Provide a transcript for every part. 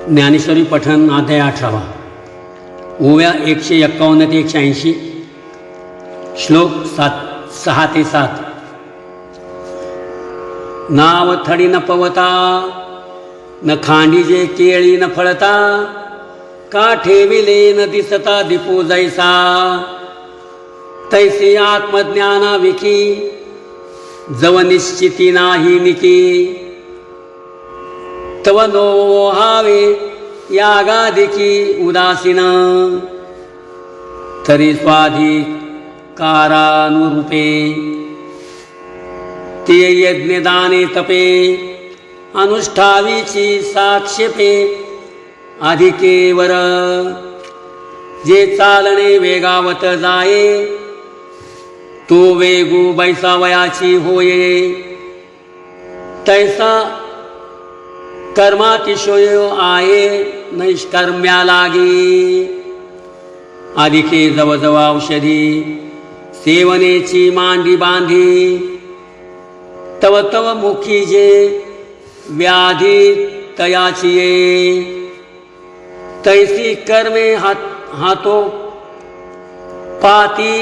ज्ञानेश्वरी पठण अध्याय 18 ओव्या 151 ते 180 श्लोक 6 ते 7। नाव थडी न पवता न खांडीजे केळी न फळता का ठेविले न दिसता दीपू जैसा तैसी आत्मज्ञाना विकी जव निश्चिती नाही निकी तव नो हावे यागादिकी उदासीन तरी स्वाधिकारानुरूपे ते यज्ञदाने तपे अनुष्ठावीची साक्षेपे अधिकेवर जे चालणे वेगावत जाये तो वेगू बैसावयाची होये तैसा कर्मातिशय आहे नैष्कर्म्या लागी अधिके जवजव औषधी सेवनेची मांडी बांधी तव तव मुखी जे व्याधी तयाची ये तैसी कर्मे हातो पाती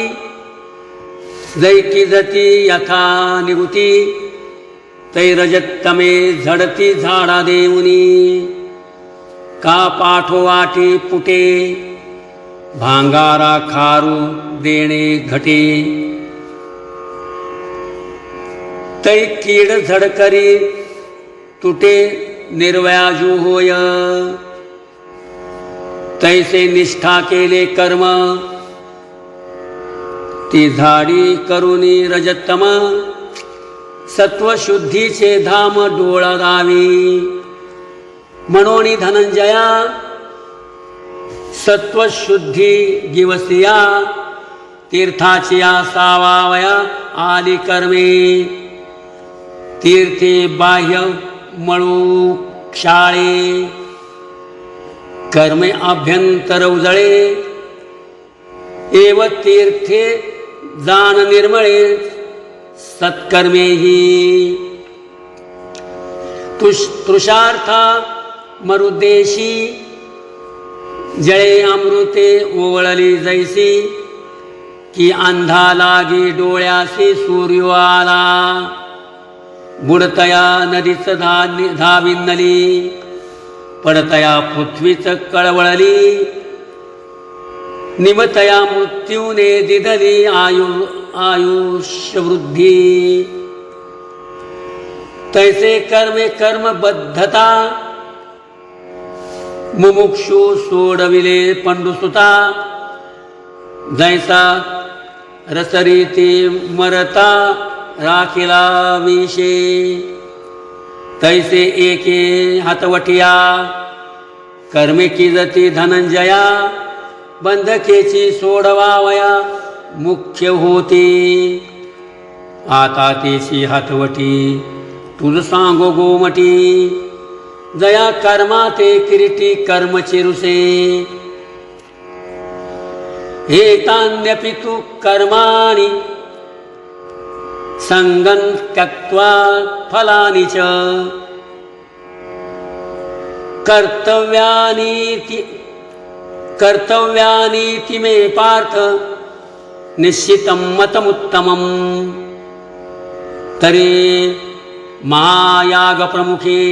जैकी जती यथा निगुती तैरजत्तमे झडती झाडा देऊनी का पाठोवाटी पुटे भांगारा खारू देणे घटे तै कीड झडकरी तुटे निर्व्याजू होय तैसे निष्ठा केले कर्म ती झाडी करुनी रजत्तम सत्वशुद्धीचे धाम डोळा दावी म्हणोनी धनंजया सत्वशुद्धी गिवसिया तीर्थाची आसावावया आली कर्मे तीर्थे बाह्य मळू क्षाळे कर्मे आभ्यंतर उजळे एव तीर्थे जाण निर्मळे सत्कर्मेही तृषार्था मरुदेशी जळे अमृते ओवळली जैसी की अंधा लागी डोळ्यासी सूर्य आला बुडतया नदीच धाविन्नली पडतया पृथ्वीच कळवळली निमतया मृत्यूने दिधली आयुष्यवृद्धी तैसे कर्मे कर्मबद्धता मुमुक्षु सोडविले पंडुसुता जैसा रसरीती मरता राखिला विषे तैसे एके हातवटिया कर्मे किजती धनंजया बंधकेची सोडवावया मुख्य होती आता तेची हातवटी तुझ सांगो गोमटी जया कर्मा ते किरीटी कर्म चिरुसे हे तान्यपि तु कर्माणि संगं त्यक्त्वा फलानि च कर्तव्यानीति मे पार्थ निश्चितं मतमुत्तमं तरी महायाग प्रमुखे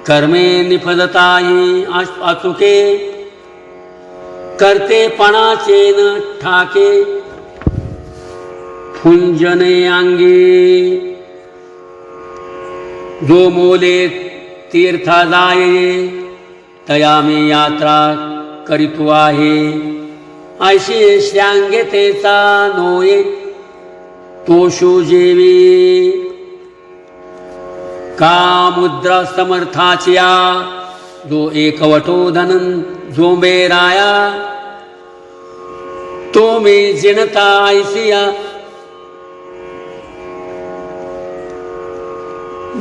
कर्मे निफदताही अचुके करते पणाचे न ठाके फुंजने अंगी जो मोले तीर्था जाये तया मी यात्रा करीतू आहे ऐशी श्यांगे तेचा नोये तोषु जेवी का मुद्रा समर्थाचिया जो एकवटो धनन झोंबे राया तो मी जिनता ऐसिया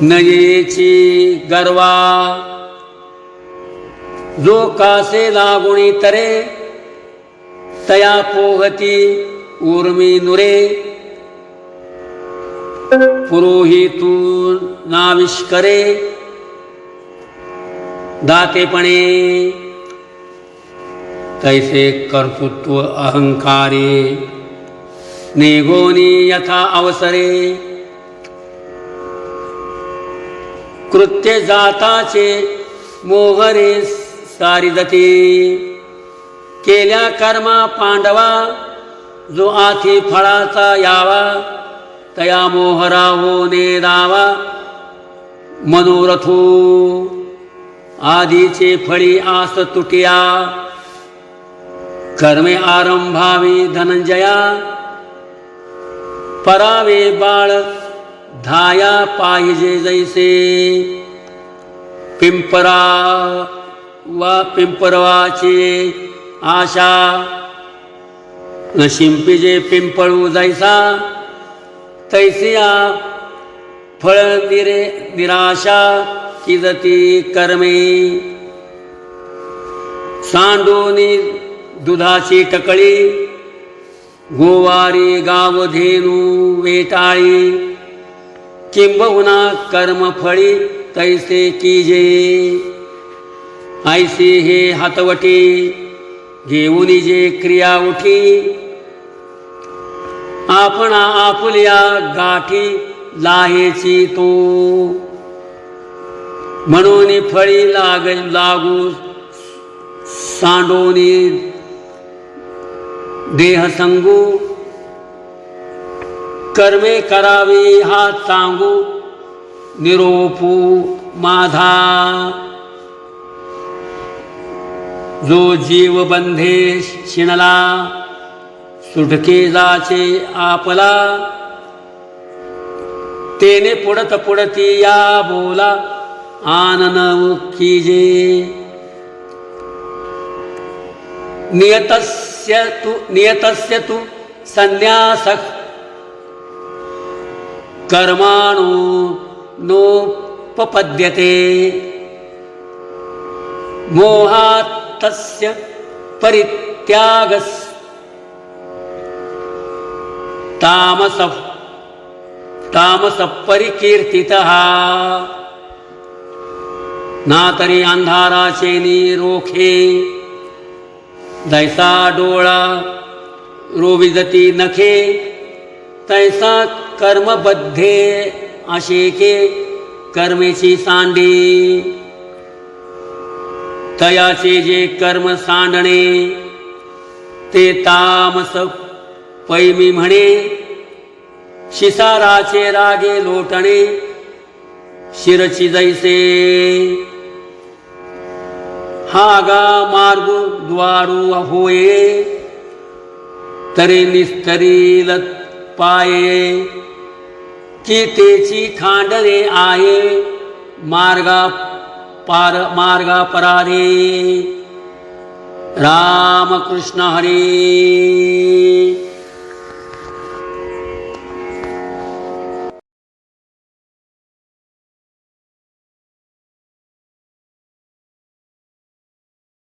नयेची गर्वा जो कासे लागुणी तरे तया पोहती उर्मी नुरे पुरोहितू नाविष्करे दातेपणे तैसे कर्तृत्व अहंकारे निगोनी यथा अवसरे कृत्य जाताचे मोहरे सारिदती केल्या कर्मा पांडवा जो आधी फळाचा यावा तया मोहरा होणे दावा मनोरथो आधीचे फळी आस तुटिया कर्मे आरंभावी धनंजया परावे बाळ धाया पाहिजे जैसे पिंपरा वा पिंपरवाचे आशा न शिंपिजे पिंपळू जैसा तैसिया फळ निराशा किजती कर्मे सांडोनी दुधाची टकळी गोवारी गावधेनू वेटाळी किंबहुना कर्मफळी तैसे कीजे ऐसे हे हातवटी घेऊन जे क्रिया उठी आपणा आपुल्या गाठी लाहेची तो म्हणून फळी लागू सांडोनी देह संगू कर्मे करावी हात सांगू निरोपू माझा जो जीव बंधे शिणला सुटके जाचे आपला तेने पुढत पुढती या बोला आनन कीजे नियतस्य तु संन्यासः कर्माणो नोपपद्यते मोहात् तस्य परित्यागस् तामस परिकीर्तितः नातरी अंधाराचे निरोखे दैसा डोळा रोविजती नखे तैसा कर्मबद्धे आशेके कर्मेची सांडी तयाचे जे कर्म सांडणे ते तामस पैमी म्हणे शिसाराचे रागे लोटणे शिरची जैसे हागा मार्ग द्वारू होये तरी निस्तरील पाये की तेची खांडणे आहे मार्गा परारे रामकृष्ण हरी।